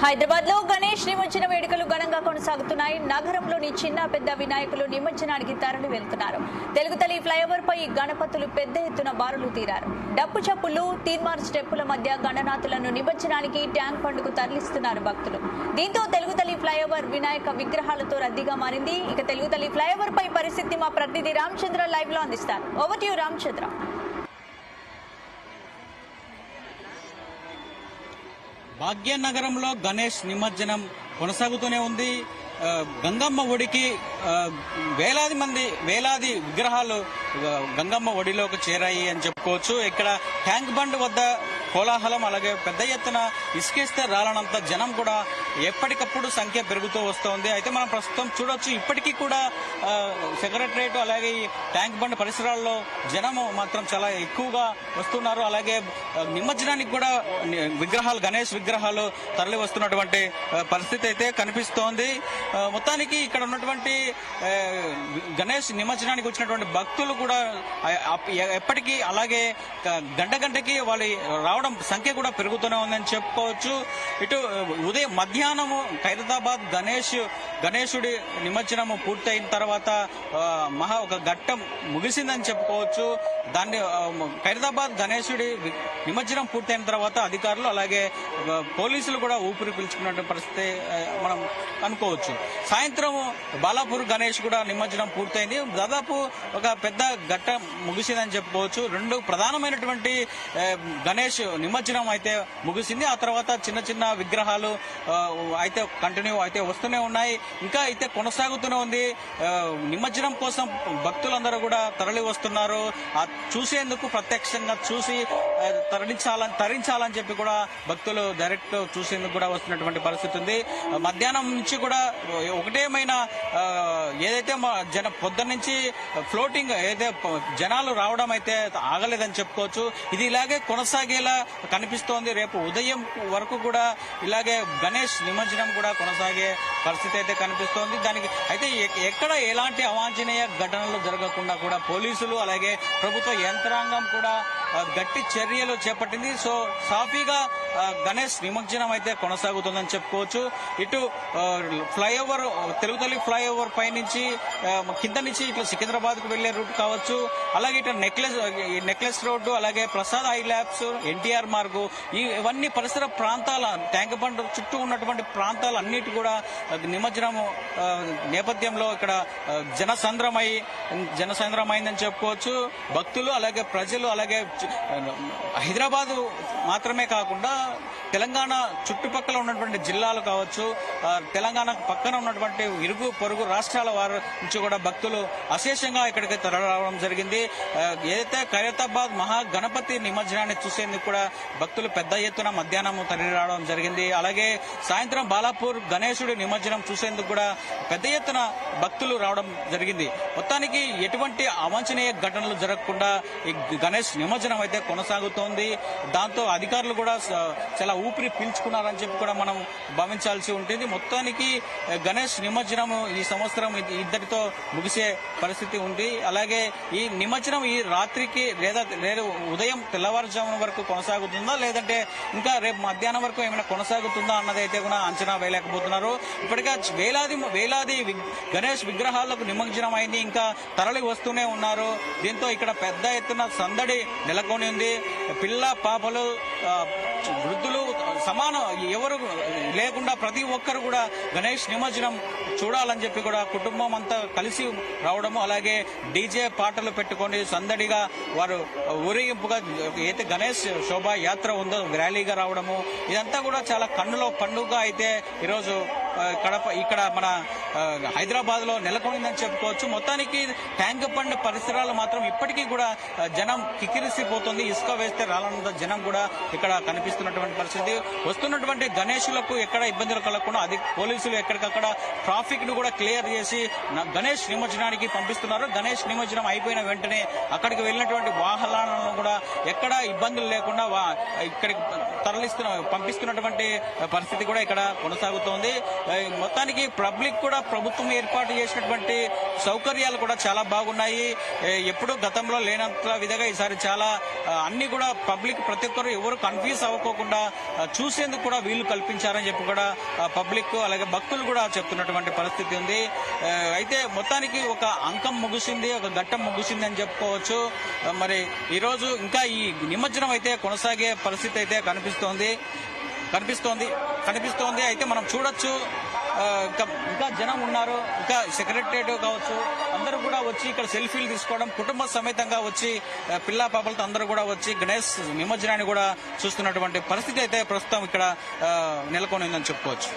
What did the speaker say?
హైదరాబాద్ లో గణేష్ నిమజ్జన వేడుకలు ఘనంగా కొనసాగుతున్నాయి. నగరంలోని చిన్న పెద్ద వినాయకులు నిమజ్జనానికి తరలి వెళ్తున్నారు. తెలుగుతల్లి ఫ్లైఓవర్ పై గణపతులు పెద్ద ఎత్తున బారులు తీరారు. డప్పు చప్పులు, తీర్మార్ స్టెప్పుల మధ్య గణనాథులను నిమజ్జనానికి ట్యాంక్ బండ్కు తరలిస్తున్నారు భక్తులు. దీంతో తెలుగుతల్లి ఫ్లైఓవర్ వినాయక విగ్రహాలతో రద్దీగా మారింది. ఇక తెలుగుతల్లి ఫ్లైఓవర్ పై పరిస్థితి మా ప్రతినిధి రామచంద్ర లైవ్ లో అందిస్తారు. Over to you Ramachandra. భాగ్యనగరంలో గణేష్ నిమజ్జనం కొనసాగుతూనే ఉంది. గంగమ్మ ఒడికి వేలాది విగ్రహాలు గంగమ్మ ఒడిలోకి చేరాయి అని చెప్పుకోవచ్చు. ఇక్కడ ట్యాంక్ బండ్ వద్ద కోలాహలం, అలాగే పెద్ద ఎత్తున ఇసుకేస్తే రాలనంత జనం కూడా ఎప్పటికప్పుడు సంఖ్య పెరుగుతూ వస్తోంది. అయితే మనం ప్రస్తుతం చూడొచ్చు, ఇప్పటికీ కూడా సెక్రటరేట్ అలాగే ఈ ట్యాంక్ బండ్ పరిసరాల్లో జనము మాత్రం చాలా ఎక్కువగా వస్తున్నారు. అలాగే నిమజ్జనానికి కూడా గణేష్ విగ్రహాలు తరలి వస్తున్నటువంటి పరిస్థితి అయితే కనిపిస్తోంది. మొత్తానికి ఇక్కడ ఉన్నటువంటి గణేష్ నిమజ్జనానికి వచ్చినటువంటి భక్తులు కూడా ఎప్పటికీ అలాగే గంటకి వాళ్ళు రావడం సంఖ్య కూడా పెరుగుతూనే ఉందని చెప్పుకోవచ్చు. ఇటు మధ్యాహ్నము ఖైరతాబాద్ గణేశుడి నిమజ్జనము పూర్తయిన తర్వాత ఒక ఘట్టం ముగిసిందని చెప్పుకోవచ్చు. దాన్ని ఖైరతాబాద్ గణేశుడి నిమజ్జనం పూర్తయిన తర్వాత అధికారులు అలాగే పోలీసులు కూడా ఊపిరి పీల్చుకున్న పరిస్థితి మనం అనుకోవచ్చు. సాయంత్రం బాలాపూర్ గణేష్ కూడా నిమజ్జనం పూర్తయింది. దాదాపు ఒక పెద్ద ఘట్టం ముగిసిందని చెప్పుకోవచ్చు. రెండు ప్రధానమైనటువంటి గణేష్ నిమజ్జనం అయితే ముగిసింది. ఆ తర్వాత చిన్న చిన్న విగ్రహాలు అయితే కంటిన్యూ అయితే వస్తూనే ఉన్నాయి. ఇంకా అయితే కొనసాగుతూనే ఉంది. నిమజ్జనం కోసం భక్తులందరూ కూడా తరలి వస్తున్నారు. చూసేందుకు ప్రత్యక్షంగా చూసి తరించాలని చెప్పి కూడా భక్తులు డైరెక్ట్ చూసేందుకు కూడా వస్తున్నటువంటి పరిస్థితి ఉంది. మధ్యాహ్నం నుంచి కూడా ఒకటేమైనా ఏదైతే పొద్దున్న నుంచి ఫ్లోటింగ్ ఏదైతే జనాలు రావడం అయితే ఆగలేదని చెప్పుకోవచ్చు. ఇది ఇలాగే కొనసాగేలా కనిపిస్తోంది. రేపు ఉదయం వరకు కూడా ఇలాగే గణేష్ నిమజ్జనం కూడా కొనసాగే పరిస్థితి అయితే కనిపిస్తోంది. దానికి అయితే ఎక్కడ ఎలాంటి అవాంఛనీయ ఘటనలు జరగకుండా కూడా పోలీసులు అలాగే ప్రభుత్వ యంత్రాంగం కూడా గట్టి చర్యలు చేపట్టింది. సో సాఫీగా గణేష్ నిమజ్జనం అయితే కొనసాగుతుందని చెప్పుకోవచ్చు. ఇటు ఫ్లైఓవర్ తెలుగుతల్లి ఫ్లైఓవర్ పై నుంచి కింద నుంచి ఇట్లా సికింద్రాబాద్ కు వెళ్లే రూట్ కావచ్చు, అలాగే ఇటు నెక్లెస్ రోడ్డు, అలాగే ప్రసాద్ ఐ ల్యాబ్స్, ఎన్టీఆర్ మార్గు, ఇవన్నీ పరిసర ప్రాంతాల ట్యాంక్ బండ్ చుట్టూ ఉన్నటువంటి ప్రాంతాలన్నిటి కూడా నిమజ్జనం నేపథ్యంలో ఇక్కడ జనసంద్రమైందని చెప్పుకోవచ్చు. భక్తులు అలాగే ప్రజలు అలాగే హైదరాబాదు మాత్రమే కాకుండా తెలంగాణ చుట్టుపక్కల ఉన్నటువంటి జిల్లాలు కావచ్చు, తెలంగాణ పక్కన ఉన్నటువంటి ఇరుగు పొరుగు రాష్ట్రాల వారి నుంచి కూడా భక్తులు అశేషంగా ఇక్కడికి తరలిరావడం జరిగింది. ఏదైతే ఖైరతాబాద్ మహాగణపతి నిమజ్జనాన్ని చూసేందుకు కూడా భక్తులు పెద్ద ఎత్తున మధ్యాహ్నం తరలి రావడం జరిగింది. అలాగే సాయంత్రం బాలాపూర్ గణేశుడి నిమజ్జనం చూసేందుకు కూడా పెద్ద ఎత్తున భక్తులు రావడం జరిగింది. మొత్తానికి ఎటువంటి అవాంఛనీయ ఘటనలు జరగకుండా ఈ గణేష్ నిమజ్జనం అయితే కొనసాగుతోంది. దాంతో అధికారులు కూడా చాలా ఊపిరి పీల్చుకున్నారని చెప్పి కూడా మనం భావించాల్సి ఉంటుంది. మొత్తానికి గణేష్ నిమజ్జనం ఈ సంవత్సరం ఇద్దరితో ముగిసే పరిస్థితి ఉంది. అలాగే ఈ నిమజ్జనం ఈ రాత్రికి లేదా ఉదయం తెల్లవారుజామున వరకు కొనసాగుతుందా, లేదంటే ఇంకా రేపు మధ్యాహ్నం వరకు ఏమైనా కొనసాగుతుందా అన్నది అయితే కూడా అంచనా వేయలేకపోతున్నారు. ఇప్పటికే వేలాది గణేష్ విగ్రహాలకు నిమజ్జనం అయింది, ఇంకా తరలి వస్తూనే ఉన్నారు. దీంతో ఇక్కడ పెద్ద ఎత్తున సందడి నెలకొని ఉంది. పిల్ల పాపలు వృద్ధులు సమానం ఎవరు లేకుండా ప్రతి ఒక్కరు కూడా గణేష్ నిమజ్జనం చూడాలని చెప్పి కూడా కుటుంబం అంతా కలిసి రావడము, అలాగే డీజే పాటలు పెట్టుకొని సందడిగా వారు ఊరేగింపుగా అయితే గణేష్ శోభా యాత్ర ఉందో ర్యాలీగా రావడము, ఇదంతా కూడా చాలా కన్నులో పండుగగా అయితే ఈరోజు ఇక్కడ మన హైదరాబాద్ లో నెలకొందని చెప్పుకోవచ్చు. మొత్తానికి ట్యాంక్ బండ్ పరిసరాలు మాత్రం ఇప్పటికీ కూడా జనం కిక్కిరిసిపోతుంది. ఇసుక వేస్తే రాలనంత జనం కూడా ఇక్కడ కనిపిస్తున్నటువంటి పరిస్థితి. వస్తున్నటువంటి గణేషులకు ఎక్కడ ఇబ్బందులు కలగకుండా పోలీసులు ఎక్కడికక్కడ ట్రాఫిక్ ను కూడా క్లియర్ చేసి గణేష్ నిమజ్జనానికి పంపిస్తున్నారు. గణేష్ నిమజ్జనం అయిపోయిన వెంటనే అక్కడికి వెళ్ళినటువంటి వాహనాలను కూడా ఎక్కడ ఇబ్బందులు లేకుండా ఇక్కడికి పంపిస్తున్నటువంటి పరిస్థితి కూడా ఇక్కడ కొనసాగుతోంది. మొత్తానికి పబ్లిక్ కూడా ప్రభుత్వం ఏర్పాటు చేసినటువంటి సౌకర్యాలు కూడా చాలా బాగున్నాయి. ఎప్పుడూ గతంలో లేనంత విధంగా ఈసారి చాలా అన్ని కూడా పబ్లిక్ ప్రతి ఒక్కరు ఎవరు కన్ఫ్యూజ్ అవ్వకోకుండా చూసేందుకు కూడా వీలు కల్పించారని చెప్పి కూడా పబ్లిక్ అలాగే భక్తులు కూడా చెప్తున్నటువంటి పరిస్థితి ఉంది. అయితే మొత్తానికి ఒక అంకం ముగిసింది, ఒక ఘట్టం ముగిసింది అని చెప్పుకోవచ్చు. మరి ఈరోజు ఇంకా ఈ నిమజ్జనం అయితే కొనసాగే పరిస్థితి అయితే కనిపిస్తోంది. అయితే మనం చూడొచ్చు ఇంకా జనం ఉన్నారు. ఇంకా సెక్రటరియట్ కావచ్చు, అందరూ కూడా వచ్చి ఇక్కడ సెల్ఫీలు తీసుకోవడం, కుటుంబ సమేతంగా వచ్చి పిల్లా పాపలతో అందరూ కూడా వచ్చి గణేష్ నిమజ్జనాన్ని కూడా చూస్తున్నటువంటి పరిస్థితి అయితే ప్రస్తుతం ఇక్కడ నెలకొని ఉందని చెప్పుకోవచ్చు.